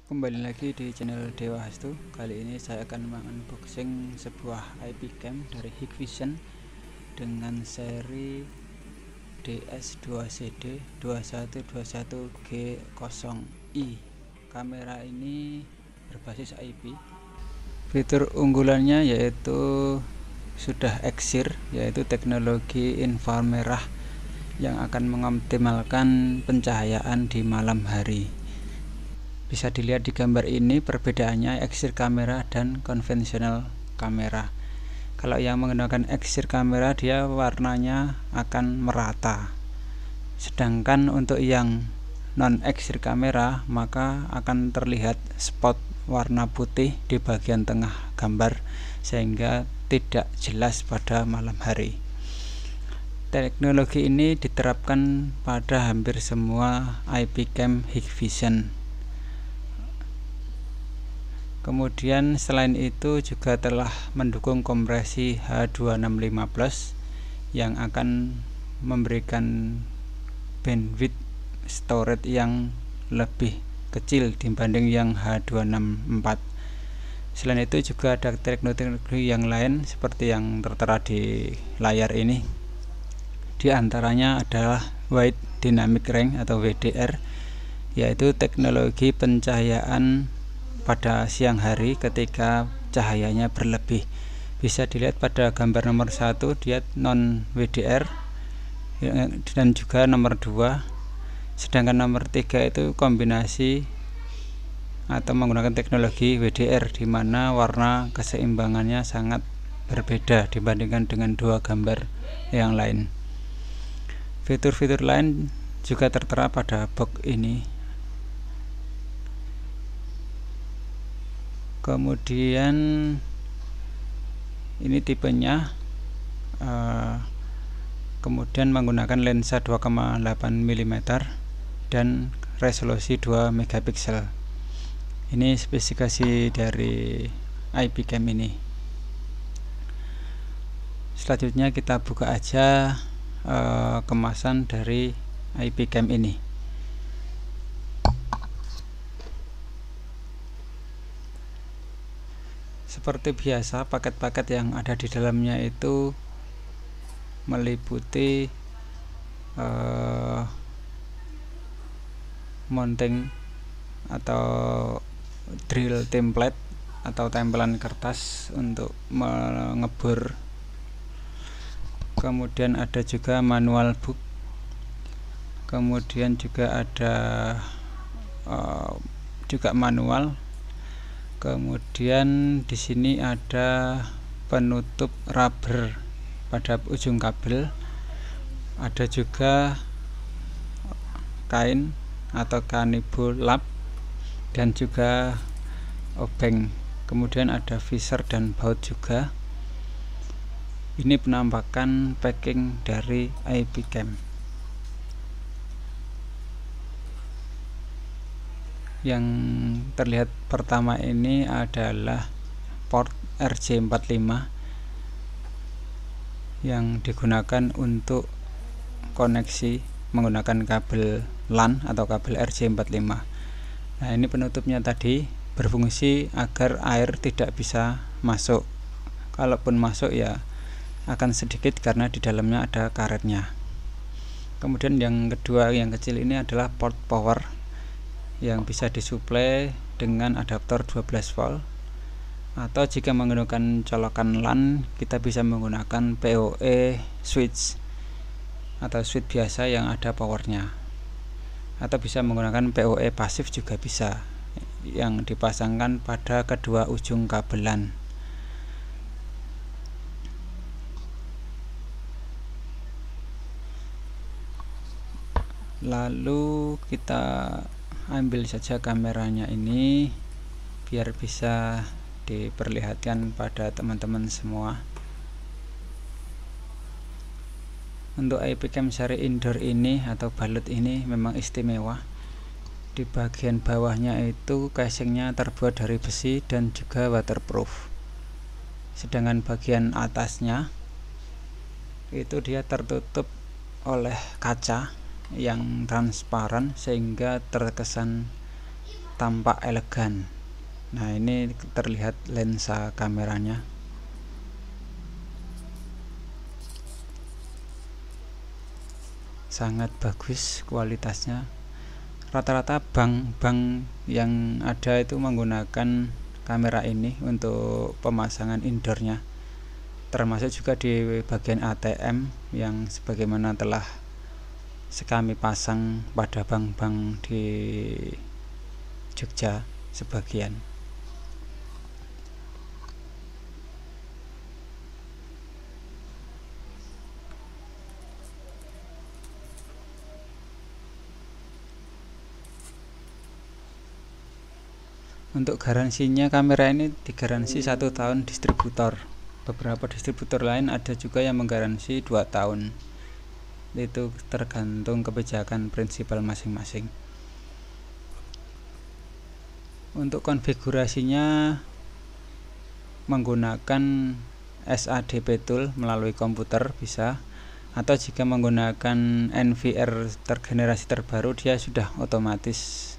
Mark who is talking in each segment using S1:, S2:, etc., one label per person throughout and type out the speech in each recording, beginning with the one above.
S1: Kembali lagi di channel Dewa Hastu. Kali ini saya akan mengunboxing sebuah IP cam dari Hikvision dengan seri DS2CD 2121G0i. Kamera ini berbasis IP. Fitur unggulannya yaitu sudah EXIR, yaitu teknologi inframerah yang akan mengoptimalkan pencahayaan di malam hari. Bisa dilihat di gambar ini perbedaannya EXIR kamera dan konvensional kamera. Kalau yang menggunakan EXIR kamera, dia warnanya akan merata. Sedangkan untuk yang non EXIR kamera, maka akan terlihat spot warna putih di bagian tengah gambar sehingga tidak jelas pada malam hari. Teknologi ini diterapkan pada hampir semua IP cam Hikvision. Kemudian selain itu juga telah mendukung kompresi H265+ yang akan memberikan bandwidth storage yang lebih kecil dibanding yang H264. Selain itu juga ada teknologi yang lain seperti yang tertera di layar ini. Di antaranya adalah Wide Dynamic Range atau WDR, yaitu teknologi pencahayaan pada siang hari ketika cahayanya berlebih. Bisa dilihat pada gambar nomor 1, dia non WDR dan juga nomor 2. Sedangkan nomor 3 itu kombinasi atau menggunakan teknologi WDR, di mana warna keseimbangannya sangat berbeda dibandingkan dengan dua gambar yang lain. Fitur-fitur lain juga tertera pada box ini. Kemudian ini tipenya kemudian menggunakan lensa 2,8 mm dan resolusi 2 megapiksel. Ini spesifikasi dari IP cam ini. Selanjutnya kita buka aja kemasan dari IP cam ini. Seperti biasa, paket-paket yang ada di dalamnya itu meliputi mounting atau drill template atau tempelan kertas untuk mengebor. Kemudian ada juga manual book. Kemudian juga ada juga manual. Kemudian di sini ada penutup rubber pada ujung kabel. Ada juga kain atau kanibul lap dan juga obeng. Kemudian ada visor dan baut juga. Ini penampakan packing dari IP cam. Yang terlihat pertama ini adalah port RJ45 yang digunakan untuk koneksi menggunakan kabel LAN atau kabel RJ45. Nah, ini penutupnya tadi berfungsi agar air tidak bisa masuk. Kalaupun masuk ya akan sedikit karena di dalamnya ada karetnya. Kemudian yang kedua, yang kecil ini adalah port power yang bisa disuplai dengan adaptor 12 volt, atau jika menggunakan colokan LAN kita bisa menggunakan PoE switch atau switch biasa yang ada powernya, atau bisa menggunakan PoE pasif juga bisa, yang dipasangkan pada kedua ujung kabelan. Lalu kita ambil saja kameranya ini biar bisa diperlihatkan pada teman-teman semua. Untuk IP cam seri indoor ini atau balut ini memang istimewa. Di bagian bawahnya itu casingnya terbuat dari besi dan juga waterproof. Sedangkan bagian atasnya itu dia tertutup oleh kaca yang transparan sehingga terkesan tampak elegan. Nah, ini terlihat lensa kameranya. Sangat bagus kualitasnya. Rata-rata bank-bank yang ada itu menggunakan kamera ini untuk pemasangan indoornya, termasuk juga di bagian ATM yang sebagaimana telah kami pasang pada bank-bank di Jogja sebagian. Untuk garansinya, kamera ini digaransi 1 tahun distributor. Beberapa distributor lain ada juga yang menggaransi 2 tahun. Itu tergantung kebijakan prinsipal masing-masing. Untuk konfigurasinya menggunakan SADP tool melalui komputer bisa, atau jika menggunakan NVR generasi terbaru dia sudah otomatis.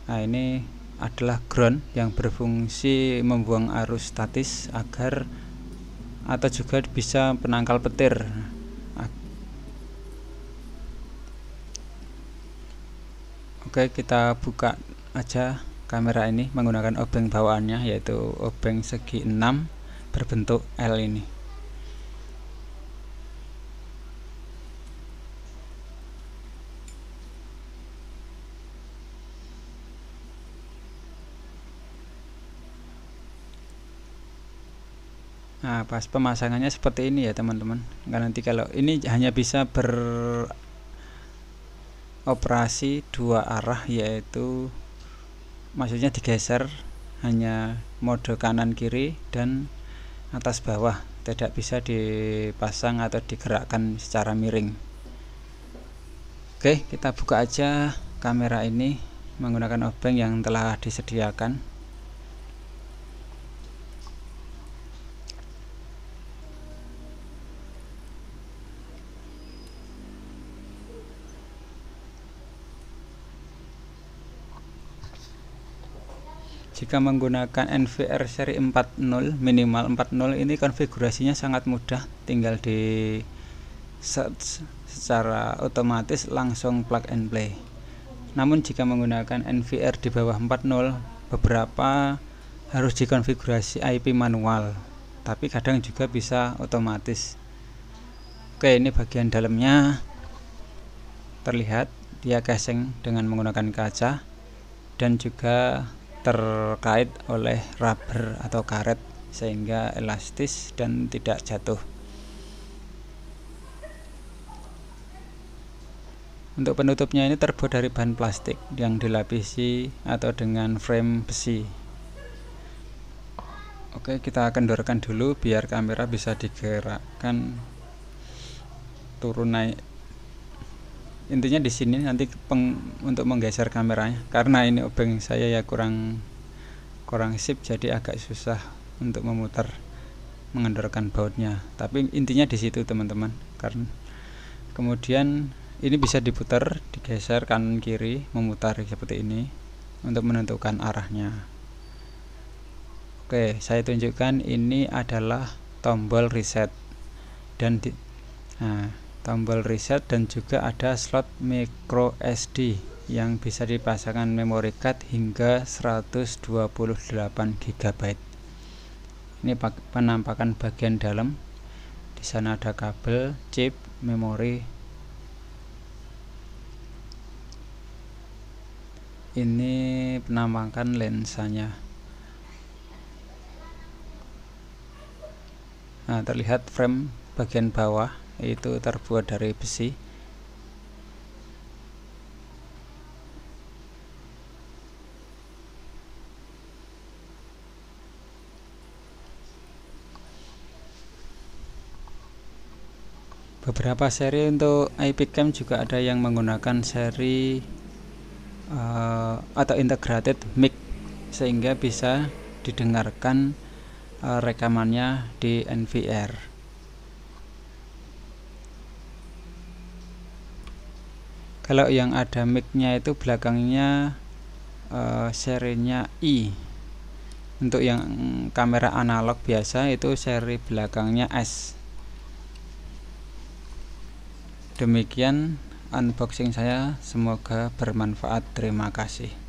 S1: Nah, ini adalah ground yang berfungsi membuang arus statis agar, atau juga bisa penangkal petir. Oke, kita buka aja kamera ini menggunakan obeng bawaannya, yaitu obeng segi 6 berbentuk L ini. Nah, pas pemasangannya seperti ini ya teman-teman. Nanti kalau ini hanya bisa beroperasi 2 arah, yaitu maksudnya digeser hanya mode kanan kiri dan atas bawah, tidak bisa dipasang atau digerakkan secara miring. Oke, kita buka aja kamera ini menggunakan obeng yang telah disediakan. Jika menggunakan NVR seri 40 minimal 40 ini konfigurasinya sangat mudah, tinggal di search secara otomatis langsung plug and play. Namun jika menggunakan NVR di bawah 40 beberapa harus dikonfigurasi IP manual, tapi kadang juga bisa otomatis. Oke, ini bagian dalamnya terlihat dia casing dengan menggunakan kaca dan juga terkait oleh rubber atau karet sehingga elastis dan tidak jatuh. Untuk penutupnya ini terbuat dari bahan plastik yang dilapisi atau dengan frame besi. Oke, kita kendorkan dulu biar kamera bisa digerakkan turun naik. Intinya di sini nanti untuk menggeser kameranya, karena ini obeng saya ya kurang sip, jadi agak susah untuk memutar mengendorkan bautnya. Tapi intinya di situ teman-teman. Karena kemudian ini bisa diputar, digeser kanan kiri, memutar seperti ini untuk menentukan arahnya. Oke, saya tunjukkan ini adalah tombol reset dan tombol reset dan juga ada slot micro SD yang bisa dipasangkan memory card hingga 128 GB. Ini penampakan bagian dalam. Di sana ada kabel, chip, memori. Ini penampakan lensanya. Nah, terlihat frame bagian bawah itu terbuat dari besi. Beberapa seri untuk IP cam juga ada yang menggunakan seri atau integrated mic sehingga bisa didengarkan rekamannya di NVR. Kalau yang ada mic-nya itu belakangnya serinya I. Untuk yang kamera analog biasa itu seri belakangnya S. Demikian unboxing saya, semoga bermanfaat. Terima kasih.